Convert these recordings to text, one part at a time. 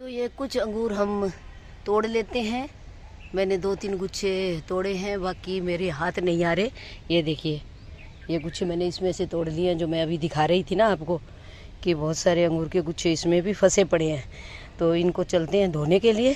तो ये कुछ अंगूर हम तोड़ लेते हैं। मैंने 2-3 गुच्छे तोड़े हैं, बाकी मेरे हाथ नहीं आ रहे। ये देखिए, ये गुच्छे मैंने इसमें से तोड़ लिए हैं, जो मैं अभी दिखा रही थी ना आपको कि बहुत सारे अंगूर के गुच्छे इसमें भी फंसे पड़े हैं। तो इनको चलते हैं धोने के लिए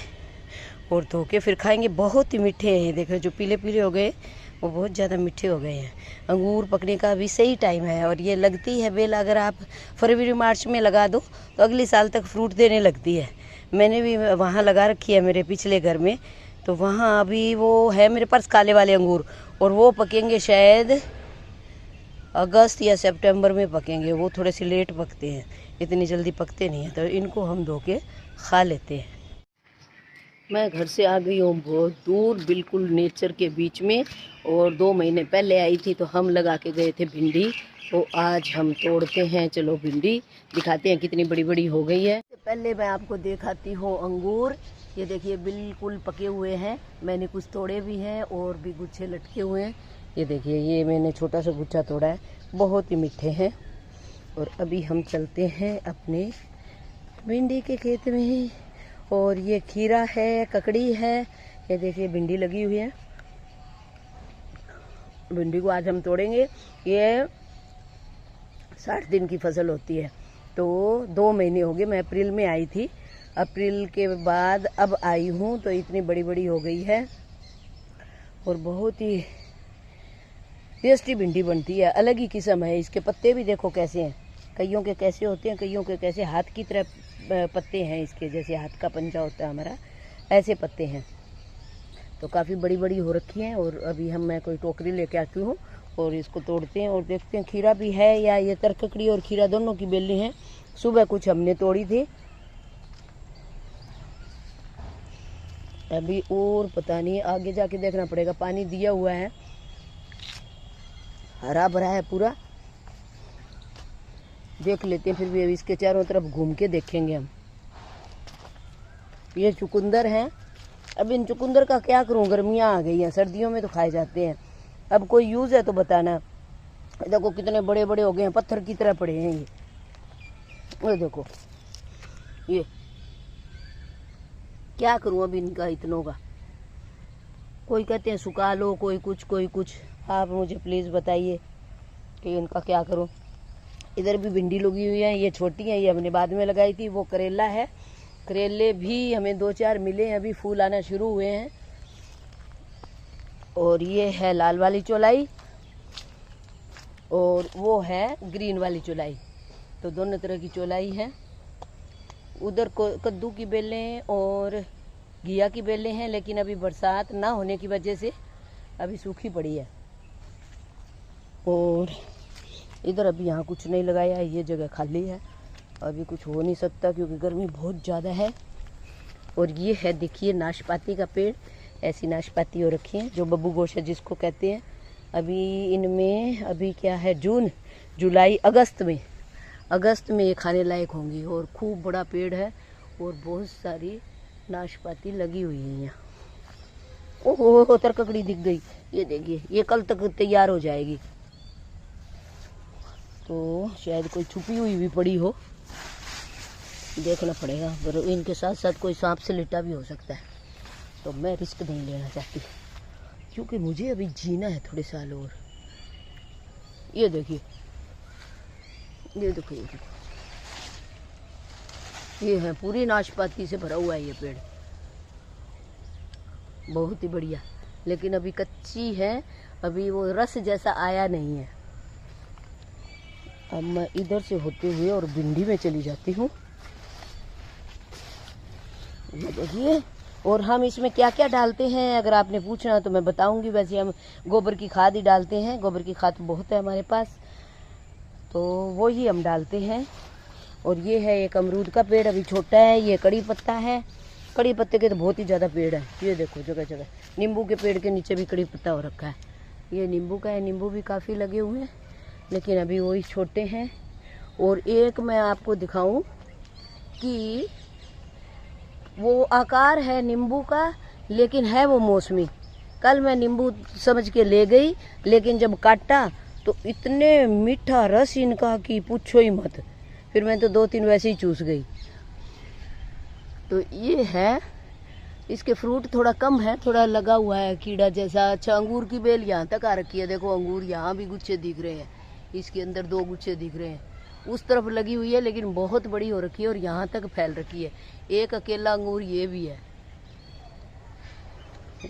और धो के फिर खाएंगे। बहुत ही मीठे हैं ये, देखो जो पीले पीले हो गए वो बहुत ज़्यादा मीठे हो गए हैं। अंगूर पकने का अभी सही टाइम है और ये लगती है बेल, अगर आप फरवरी मार्च में लगा दो तो अगले साल तक फ्रूट देने लगती है। मैंने भी वहाँ लगा रखी है मेरे पिछले घर में, तो वहाँ अभी वो है मेरे पास काले वाले अंगूर, और वो पकेंगे शायद अगस्त या सितंबर में पकेंगे। वो थोड़े से लेट पकते हैं, इतनी जल्दी पकते नहीं हैं। तो इनको हम धो के खा लेते हैं। मैं घर से आ गई हूँ बहुत दूर, बिल्कुल नेचर के बीच में, और 2 महीने पहले आई थी तो हम लगा के गए थे भिंडी। तो आज हम तोड़ते हैं, चलो भिंडी दिखाते हैं कितनी बड़ी बड़ी हो गई है। पहले मैं आपको दिखाती हूँ अंगूर। ये देखिए बिल्कुल पके हुए हैं, मैंने कुछ तोड़े भी हैं और भी गुच्छे लटके हुए हैं। ये देखिए, ये मैंने छोटा सा गुच्छा तोड़ा है, बहुत ही मीठे हैं। और अभी हम चलते हैं अपने भिंडी के खेत में। और ये खीरा है, ककड़ी है, ये देखिए भिंडी लगी हुई है। भिंडी को आज हम तोड़ेंगे। ये 60 दिन की फसल होती है। तो 2 महीने हो गए, मैं अप्रैल में आई थी, अप्रैल के बाद अब आई हूँ, तो इतनी बड़ी बड़ी हो गई है और बहुत ही टेस्टी भिंडी बनती है। अलग ही किस्म है। इसके पत्ते भी देखो कैसे हैं, कईयों के कैसे होते हैं, कईयों के कैसे हाथ की तरह पत्ते हैं इसके, जैसे हाथ का पंजा होता है हमारा, ऐसे पत्ते हैं। तो काफ़ी बड़ी बड़ी हो रखी हैं। और अभी मैं कोई टोकरी लेके आती हूँ और इसको तोड़ते हैं और देखते हैं खीरा भी है या ये तरककड़ी और खीरा दोनों की बेलें हैं। सुबह कुछ हमने तोड़ी थी, अभी और पता नहीं, आगे जाके देखना पड़ेगा। पानी दिया हुआ है, हरा भरा है पूरा, देख लेते हैं। फिर भी अभी इसके चारों तरफ घूम के देखेंगे हम। ये चुकंदर हैं। अब इन चुकंदर का क्या करूं, गर्मियां आ गई हैं, सर्दियों में तो खाए जाते हैं। अब कोई यूज़ है तो बताना। देखो कितने बड़े बड़े हो गए हैं, पत्थर की तरह पड़े हैं ये देखो। ये क्या करूं अब इनका इतनों का। कोई कहते हैं सुखा लो, कोई कुछ। आप मुझे प्लीज़ बताइए कि इनका क्या करूं। इधर भी भिंडी लगी हुई है, ये छोटी है, ये हमने बाद में लगाई थी। वो करेला है, करेले भी हमें 2-4 मिले हैं, अभी फूल आना शुरू हुए हैं। और ये है लाल वाली चौलाई और वो है ग्रीन वाली चौलाई, तो दोनों तरह की चौलाई है। उधर कद्दू की बेलें और घिया की बेलें हैं, लेकिन अभी बरसात ना होने की वजह से अभी सूखी पड़ी है। और इधर अभी यहाँ कुछ नहीं लगाया है, ये जगह खाली है, अभी कुछ हो नहीं सकता क्योंकि गर्मी बहुत ज़्यादा है। और ये है देखिए नाशपाती का पेड़, ऐसी नाशपाती हो रखी है जो बब्बू गोशा जिसको कहते हैं। अभी इनमें अभी क्या है, जून, जुलाई, अगस्त में ये खाने लायक होंगी। और खूब बड़ा पेड़ है और बहुत सारी नाशपाती लगी हुई है यहाँ। ओहो, तरककड़ी दिख गई, ये देखिए, ये कल तक तैयार हो जाएगी। तो शायद कोई छुपी हुई भी पड़ी हो, देखना पड़ेगा। पर इनके साथ साथ कोई सांप से लिटा भी हो सकता है, तो मैं रिस्क नहीं लेना चाहती क्योंकि मुझे अभी जीना है थोड़े साल और। ये देखिए, ये देखो, ये देखो, ये है पूरी नाशपाती से भरा हुआ है ये पेड़, बहुत ही बढ़िया। लेकिन अभी कच्ची है, अभी वो रस जैसा आया नहीं है। अब मैं इधर से होते हुए और भिंडी में चली जाती हूँ। ये देखिए, और हम इसमें क्या क्या डालते हैं अगर आपने पूछना तो मैं बताऊंगी। वैसे हम गोबर की खाद ही डालते हैं, गोबर की खाद बहुत है हमारे पास, तो वो ही हम डालते हैं। और ये है एक अमरूद का पेड़, अभी छोटा है। ये कड़ी पत्ता है, कड़ी पत्ते के तो बहुत ही ज़्यादा पेड़ है, ये देखो जगह जगह। नींबू के पेड़ के नीचे भी कड़ी पत्ता हो रखा है, ये नींबू का है। नींबू भी काफ़ी लगे हुए हैं, लेकिन अभी वही छोटे हैं। और एक मैं आपको दिखाऊं कि वो आकार है नींबू का, लेकिन है वो मौसमी। कल मैं नींबू समझ के ले गई, लेकिन जब काटा तो इतने मीठा रस इनका कि पूछो ही मत। फिर मैं तो 2-3 वैसे ही चूस गई। तो ये है, इसके फ्रूट थोड़ा कम है, थोड़ा लगा हुआ है कीड़ा जैसा। अच्छा, अंगूर की बेल यहाँ तक आ रखी है, देखो अंगूर यहाँ भी गुच्छे दिख रहे हैं, इसके अंदर 2 गुच्छे दिख रहे हैं। उस तरफ लगी हुई है लेकिन बहुत बड़ी हो रखी है और यहाँ तक फैल रखी है। एक अकेला अंगूर ये भी है।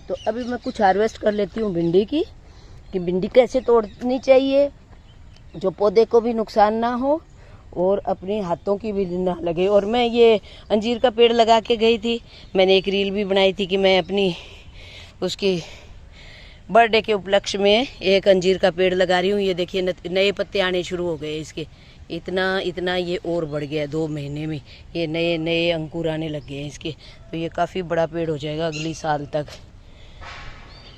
तो अभी मैं कुछ हार्वेस्ट कर लेती हूँ भिंडी की, कि भिंडी कैसे तोड़नी चाहिए जो पौधे को भी नुकसान ना हो और अपने हाथों की भी ना लगे। और मैं ये अंजीर का पेड़ लगा के गई थी, मैंने एक रील भी बनाई थी कि मैं अपनी उसकी बर्थडे के उपलक्ष्य में एक अंजीर का पेड़ लगा रही हूँ। ये देखिए नए पत्ते आने शुरू हो गए इसके, इतना ये और बढ़ गया 2 महीने में, ये नए नए अंकुर आने लग गए हैं इसके। तो ये काफ़ी बड़ा पेड़ हो जाएगा अगली साल तक।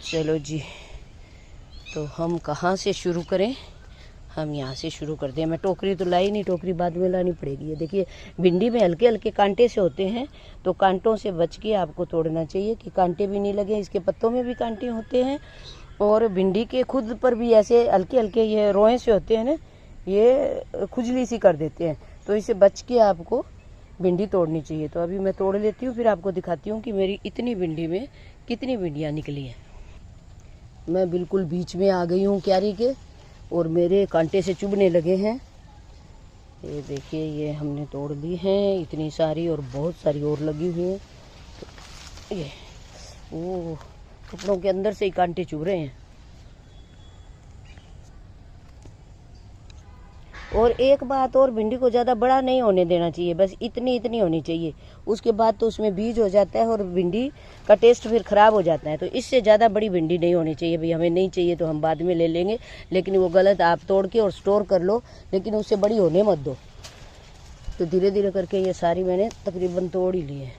चलो जी, तो हम कहाँ से शुरू करें? हम यहाँ से शुरू करते हैं। मैं टोकरी तो लाई नहीं, टोकरी बाद में लानी पड़ेगी। ये देखिए भिंडी में हल्के हल्के कांटे से होते हैं, तो कांटों से बच के आपको तोड़ना चाहिए कि कांटे भी नहीं लगे। इसके पत्तों में भी कांटे होते हैं और भिंडी के खुद पर भी ऐसे हल्के हल्के ये रोए से होते हैं ना, ये खुजली सी कर देते हैं। तो इसे बच के आपको भिंडी तोड़नी चाहिए। तो अभी मैं तोड़ लेती हूँ, फिर आपको दिखाती हूँ कि मेरी इतनी भिंडी में कितनी भिंडियाँ निकली हैं। मैं बिल्कुल बीच में आ गई हूँ क्यारी के और मेरे कांटे से चुभने लगे हैं। ये देखिए, ये हमने तोड़ ली हैं इतनी सारी, और बहुत सारी और लगी हुई हैं। तो ये वो कपड़ों के अंदर से ही कांटे चुभ रहे हैं। और एक बात और, भिंडी को ज़्यादा बड़ा नहीं होने देना चाहिए, बस इतनी इतनी होनी चाहिए। उसके बाद तो उसमें बीज हो जाता है और भिंडी का टेस्ट फिर ख़राब हो जाता है। तो इससे ज़्यादा बड़ी भिंडी नहीं होनी चाहिए। भाई हमें नहीं चाहिए तो हम बाद में ले लेंगे, लेकिन वो गलत। आप तोड़ के और स्टोर कर लो, लेकिन उससे बड़ी होने मत दो। तो धीरे धीरे करके ये सारी मैंने तकरीबन तोड़ ही ली है।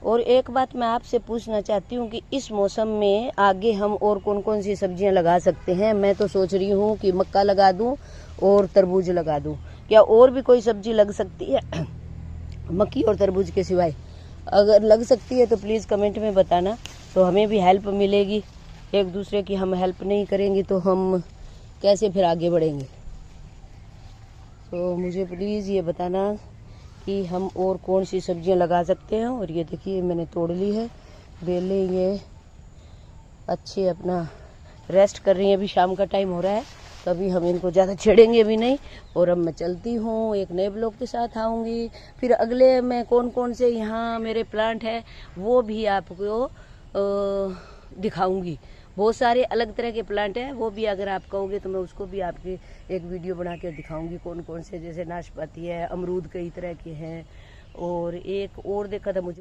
और एक बात मैं आपसे पूछना चाहती हूँ कि इस मौसम में आगे हम और कौन कौन सी सब्जियाँ लगा सकते हैं? मैं तो सोच रही हूँ कि मक्का लगा दूँ और तरबूज लगा दूँ। क्या और भी कोई सब्जी लग सकती है मक्की और तरबूज के सिवाय? अगर लग सकती है तो प्लीज़ कमेंट में बताना, तो हमें भी हेल्प मिलेगी। एक दूसरे की हम हेल्प नहीं करेंगे तो हम कैसे फिर आगे बढ़ेंगे? तो मुझे प्लीज़ ये बताना कि हम और कौन सी सब्जियां लगा सकते हैं। और ये देखिए मैंने तोड़ ली है बेलें, ये अच्छे अपना रेस्ट कर रही हैं। अभी शाम का टाइम हो रहा है, तो अभी हम इनको ज़्यादा छेड़ेंगे भी नहीं। और अब मैं चलती हूँ, एक नए ब्लॉग के साथ आऊँगी। फिर अगले में कौन कौन से यहाँ मेरे प्लांट है वो भी आपको दिखाऊँगी। बहुत सारे अलग तरह के प्लांट हैं, वो भी अगर आप कहोगे तो मैं उसको भी आपकी एक वीडियो बना के दिखाऊंगी कौन कौन से। जैसे नाशपाती है, अमरूद कई तरह के हैं, और एक और देखा था मुझे